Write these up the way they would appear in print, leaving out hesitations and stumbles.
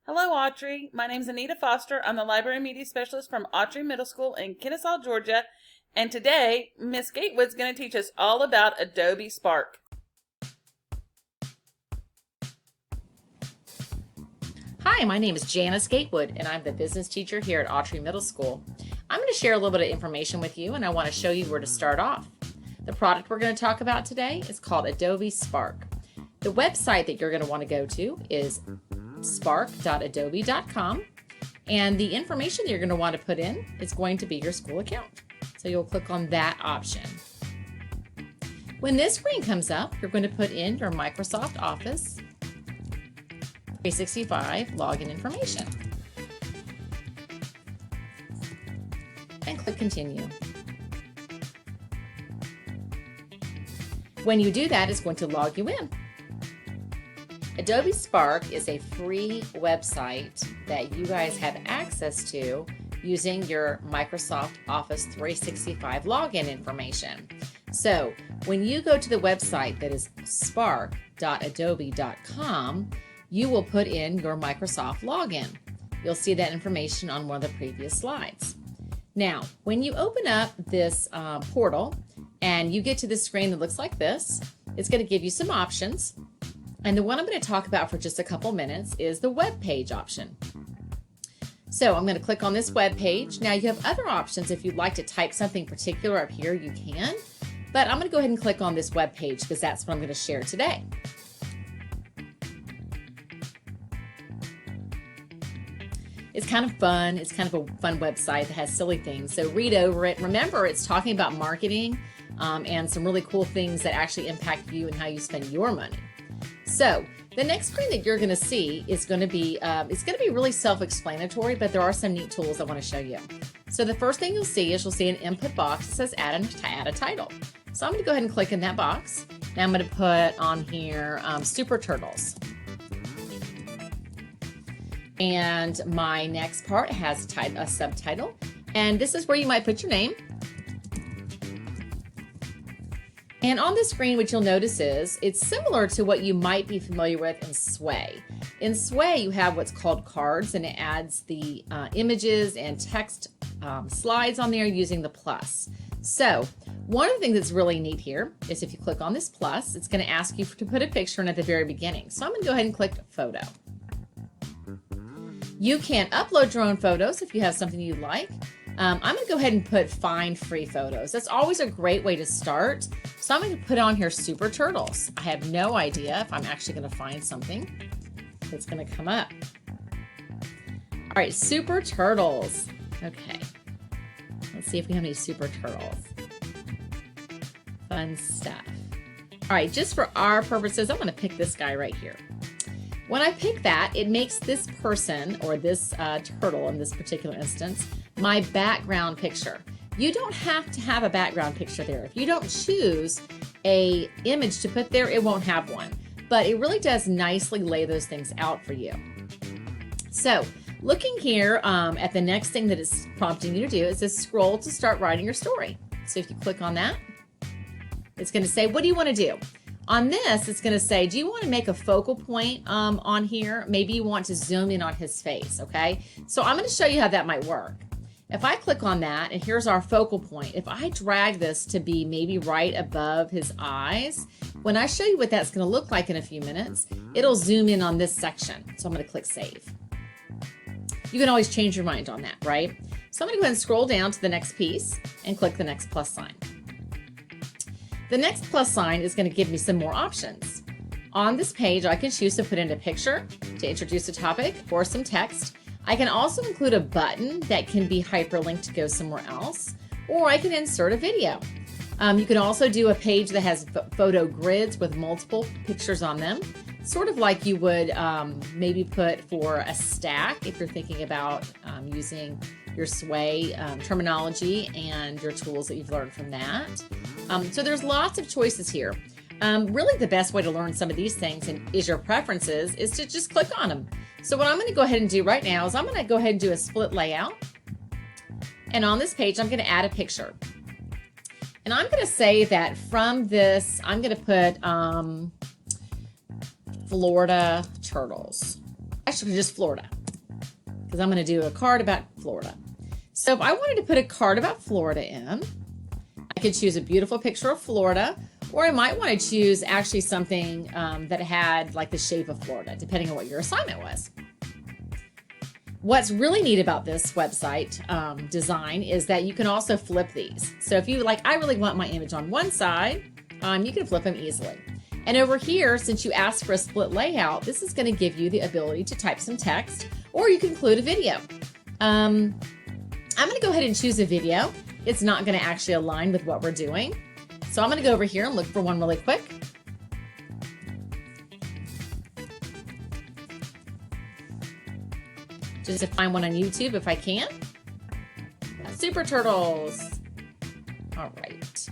Hello, Autry. My name is Anita Foster. I'm the Library Media Specialist from Autry Middle School in Kennesaw, Georgia. And today, Miss Gatewood's going to teach us all about Adobe Spark. Hi, my name is Janice Gatewood, and I'm the business teacher here at Autry Middle School. I'm going to share a little bit of information with you, and I want to show you where to start off. The product we're going to talk about today is called Adobe Spark. The website that you're going to want to go to is spark.adobe.com, and the information that you're going to want to put in is going to be your school account. So you'll click on that option. When this screen comes up, you're going to put in your Microsoft Office 365 login information and click Continue. When you do that, it's going to log you in. Adobe Spark is a free website that you guys have access to using your Microsoft Office 365 login information. So when you go to the website that is spark.adobe.com, you will put in your Microsoft login. You'll see that information on one of the previous slides. Now, when you open up this portal and you get to the screen that looks like this, it's going to give you some options. And the one I'm going to talk about for just a couple minutes is the web page option. So I'm going to click on this web page. Now you have other options. If you'd like to type something particular up here, you can. But I'm going to go ahead and click on this web page because that's what I'm going to share today. It's kind of fun. It's kind of a fun website that has silly things. So read over it. Remember, it's talking about marketing and some really cool things that actually impact you and how you spend your money. So the next screen that you're going to see is going to be, it's going to be really self-explanatory, but there are some neat tools I want to show you. So the first thing you'll see is an input box that says add a title. So I'm going to go ahead and click in that box. Now I'm going to put on here Super Turtles. And my next part has a subtitle, and this is where you might put your name. And on the screen, what you'll notice is it's similar to what you might be familiar with in Sway. In Sway, you have what's called cards, and it adds the images and text slides on there using the plus. So one of the things that's really neat here is if you click on this plus, it's going to ask you to put a picture in at the very beginning. So I'm going to go ahead and click Photo. You can upload your own photos if you have something you'd like. I'm going to go ahead and put Find Free Photos. That's always a great way to start. So I'm going to put on here Super Turtles. I have no idea if I'm actually going to find something that's going to come up. All right, Super Turtles. Okay, let's see if we have any Super Turtles. Fun stuff. All right, just for our purposes, I'm going to pick this guy right here. When I pick that, it makes this person, or this turtle in this particular instance, my background picture. You don't have to have a background picture there. If you don't choose an image to put there, it won't have one. But it really does nicely lay those things out for you. So looking here at the next thing that it's prompting you to do, it says scroll to start writing your story. So if you click on that, it's going to say, what do you want to do? On this, it's going to say, do you want to make a focal point on here? Maybe you want to zoom in on his face, okay? So I'm going to show you how that might work. If I click on that, and here's our focal point, if I drag this to be maybe right above his eyes, when I show you what that's going to look like in a few minutes, it'll zoom in on this section. So I'm going to click Save. You can always change your mind on that, right? So I'm going to go ahead and scroll down to the next piece and click the next plus sign. The next plus sign is going to give me some more options. On this page, I can choose to put in a picture to introduce a topic or some text. I can also include a button that can be hyperlinked to go somewhere else, or I can insert a video. You can also do a page that has photo grids with multiple pictures on them, sort of like you would maybe put for a stack if you're thinking about using your Sway terminology and your tools that you've learned from that. So there's lots of choices here. Really the best way to learn some of these things is your preferences is to just click on them. So what I'm going to go ahead and do right now is I'm going to go ahead and do a split layout. And on this page, I'm going to add a picture. And I'm going to say that from this, I'm going to put Florida turtles. Actually, just Florida. because I'm going to do a card about Florida. So if I wanted to put a card about Florida in, I could choose a beautiful picture of Florida, or I might want to choose actually something that had like the shape of Florida, depending on what your assignment was. What's really neat about this website design is that you can also flip these. So if you like, I really want my image on one side, you can flip them easily. And over here, since you asked for a split layout, this is going to give you the ability to type some text, or you can include a video. I'm going to go ahead and choose a video. It's not going to actually align with what we're doing. So I'm going to go over here and look for one really quick. Just to find one on YouTube if I can. Super Turtles. All right.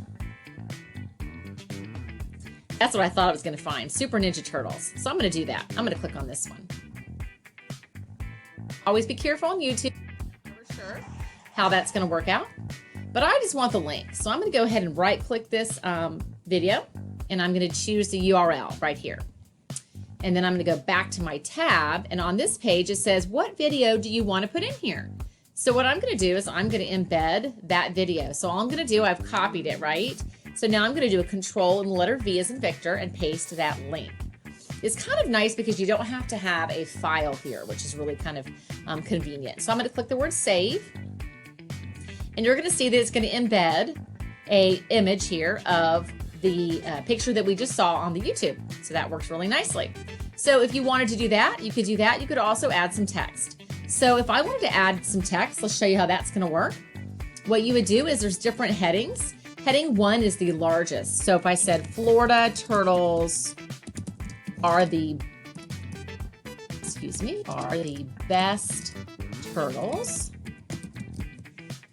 That's what I thought I was going to find. Super Ninja Turtles. So I'm going to do that. I'm going to click on this one. Always be careful on YouTube. For sure how that's going to work out. But I just want the link. So I'm going to go ahead and right click this video. And I'm going to choose the URL right here. And then I'm going to go back to my tab. And on this page, it says, what video do you want to put in here? So what I'm going to do is I'm going to embed that video. So all I'm going to do, I've copied it, right? So now I'm going to do a control and the letter V as in Victor and paste that link. It's kind of nice because you don't have to have a file here, which is really kind of convenient. So I'm going to click the word save. And you're going to see that it's going to embed an image here of the picture that we just saw on the YouTube. So that works really nicely. So if you wanted to do that, you could do that. You could also add some text. So if I wanted to add some text, let's show you how that's going to work. What you would do is there's different headings. Heading 1 is the largest. So if I said Florida turtles are the best turtles,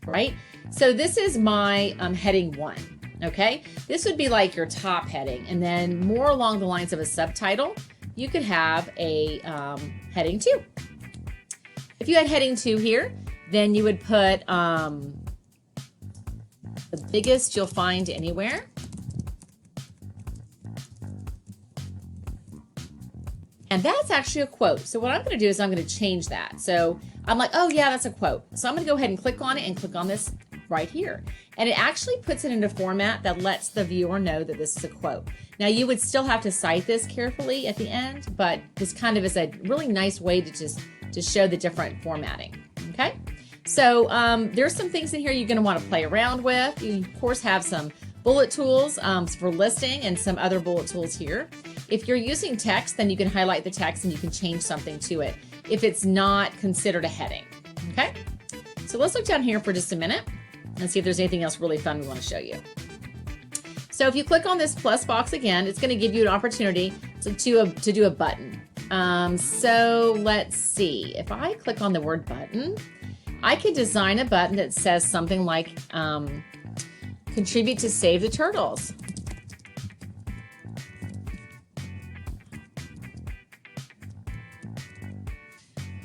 right? So this is my heading 1. Okay, this would be like your top heading, and then more along the lines of a subtitle, you could have a heading 2. If you had heading 2 here, then you would put the biggest you'll find anywhere. And that's actually a quote. So what I'm going to do is I'm going to change that. So I'm like, oh yeah, that's a quote. So I'm going to go ahead and click on it and click on this right here. And it actually puts it in a format that lets the viewer know that this is a quote. Now you would still have to cite this carefully at the end, but this kind of is a really nice way to show the different formatting. Okay. So there's some things in here you're going to want to play around with. You of course have some bullet tools for listing and some other bullet tools here. If you're using text, then you can highlight the text and you can change something to it if it's not considered a heading. Okay. So let's look down here for just a minute and see if there's anything else really fun we want to show you. So if you click on this plus box again, it's going to give you an opportunity to do a button. So let's see. If I click on the word button, I could design a button that says something like contribute to save the turtles.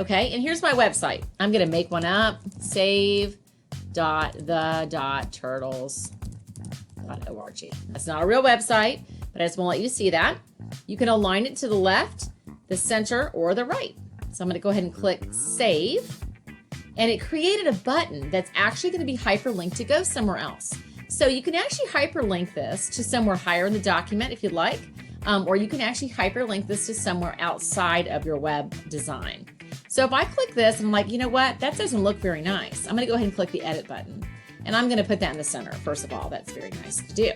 Okay, and here's my website. I'm going to make one up. Save.the.turtles.org. That's not a real website, but I just want to let you see that. You can align it to the left, the center, or the right. So I'm going to go ahead and click Save. And it created a button that's actually going to be hyperlinked to go somewhere else. So you can actually hyperlink this to somewhere higher in the document if you'd like, or you can actually hyperlink this to somewhere outside of your web design. So if I click this and I'm like, you know what, that doesn't look very nice. I'm going to go ahead and click the edit button. And I'm going to put that in the center. First of all, that's very nice to do.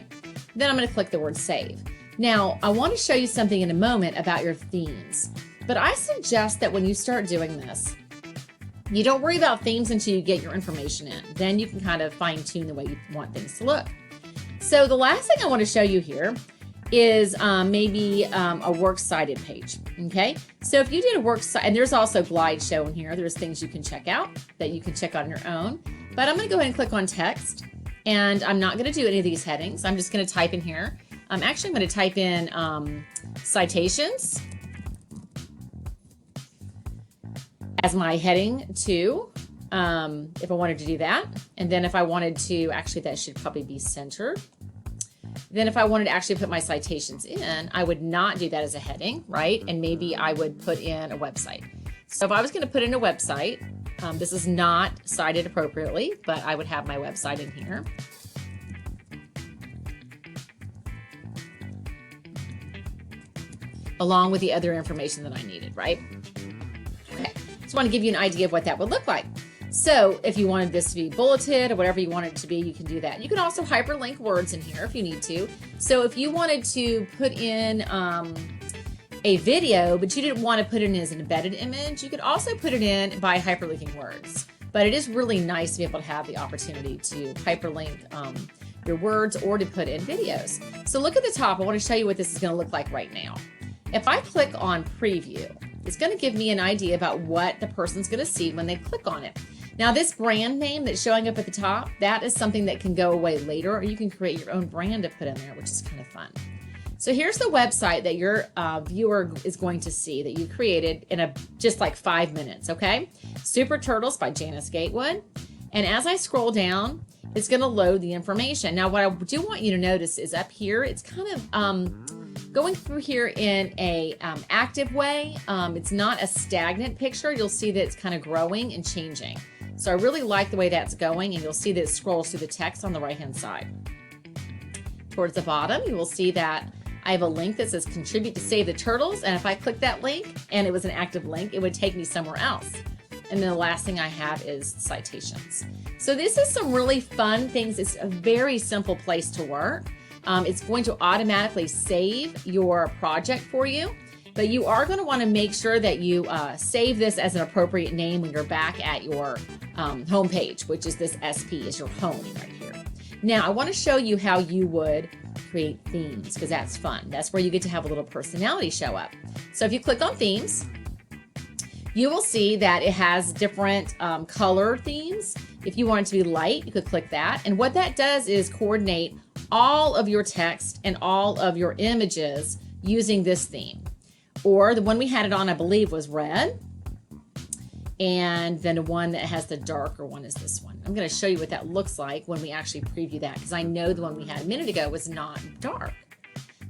Then I'm going to click the word save. Now, I want to show you something in a moment about your themes. But I suggest that when you start doing this, you don't worry about themes until you get your information in. Then you can kind of fine tune the way you want things to look. So the last thing I want to show you here is maybe a works cited page. Okay, so if you did a works cited, and there's also glide shown here. There's things you can check out that you can check on your own. But I'm going to go ahead and click on text, and I'm not going to do any of these headings. I'm just going to type in here. I'm actually going to type in citations as my heading 2, if I wanted to do that. And then if I wanted to, actually that should probably be centered. Then if I wanted to actually put my citations in, I would not do that as a heading, right? And maybe I would put in a website. So if I was going to put in a website, This is not cited appropriately, but I would have my website in here. Along with the other information that I needed, right? Okay, just want to give you an idea of what that would look like. So if you wanted this to be bulleted or whatever you want it to be, you can do that. You can also hyperlink words in here if you need to. So if you wanted to put in a video, but you didn't want to put it in as an embedded image, you could also put it in by hyperlinking words. But it is really nice to be able to have the opportunity to hyperlink your words or to put in videos. So look at the top. I want to show you what this is going to look like right now. If I click on preview, it's going to give me an idea about what the person's going to see when they click on it. Now this brand name that's showing up at the top, that is something that can go away later, or you can create your own brand to put in there, which is kind of fun. So here's the website that your viewer is going to see that you created in just like 5 minutes, okay? Super Turtles by Janice Gatewood. And as I scroll down, it's going to load the information. Now what I do want you to notice is up here, it's kind of going through here in a active way. It's not a stagnant picture. You'll see that it's kind of growing and changing. So I really like the way that's going, and you'll see that it scrolls through the text on the right-hand side. Towards the bottom, you will see that I have a link that says contribute to save the turtles, and if I click that link and it was an active link, it would take me somewhere else. And then the last thing I have is citations. So this is some really fun things. It's a very simple place to work. It's going to automatically save your project for you, but you are going to want to make sure that you save this as an appropriate name when you're back at your home page, which is this SP is your home right here. Now I want to show you how you would create themes, because that's fun. That's where you get to have a little personality show up. So if you click on themes, you will see that it has different color themes. If you want it to be light, you could click that. And what that does is coordinate all of your text and all of your images using this theme. Or the one we had it on, I believe, was red. And then the one that has the darker one is this one. I'm going to show you what that looks like when we actually preview that, because I know the one we had a minute ago was not dark.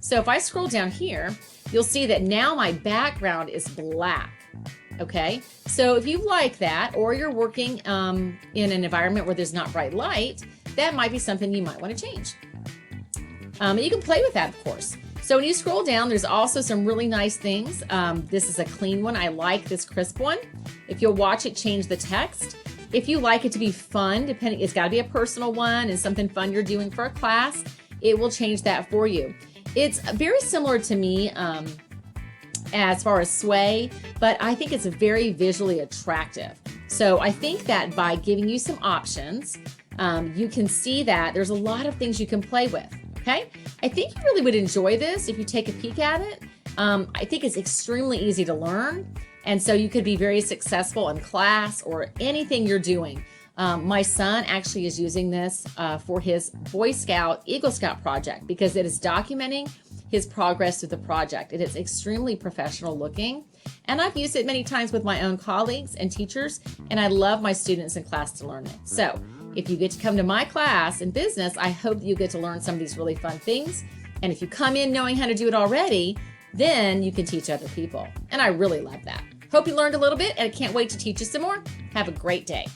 So if I scroll down here, you'll see that now my background is black. Okay, so if you like that, or you're working in an environment where there's not bright light, that might be something you might want to change. And you can play with that, of course. So when you scroll down, there's also some really nice things. This is a clean one. I like this crisp one. If you'll watch it change the text. If you like it to be fun, depending, it's got to be a personal one and something fun you're doing for a class, it will change that for you. It's very similar to me as far as Sway, but I think it's very visually attractive. So I think that by giving you some options, you can see that there's a lot of things you can play with. Okay, I think you really would enjoy this if you take a peek at it. I think it's extremely easy to learn, and so you could be very successful in class or anything you're doing. My son actually is using this for his Boy Scout, Eagle Scout project, because it is documenting his progress through the project. It is extremely professional looking, and I've used it many times with my own colleagues and teachers, and I love my students in class to learn it. So if you get to come to my class in business, I hope that you get to learn some of these really fun things. And if you come in knowing how to do it already, then you can teach other people. And I really love that. Hope you learned a little bit, and I can't wait to teach you some more. Have a great day.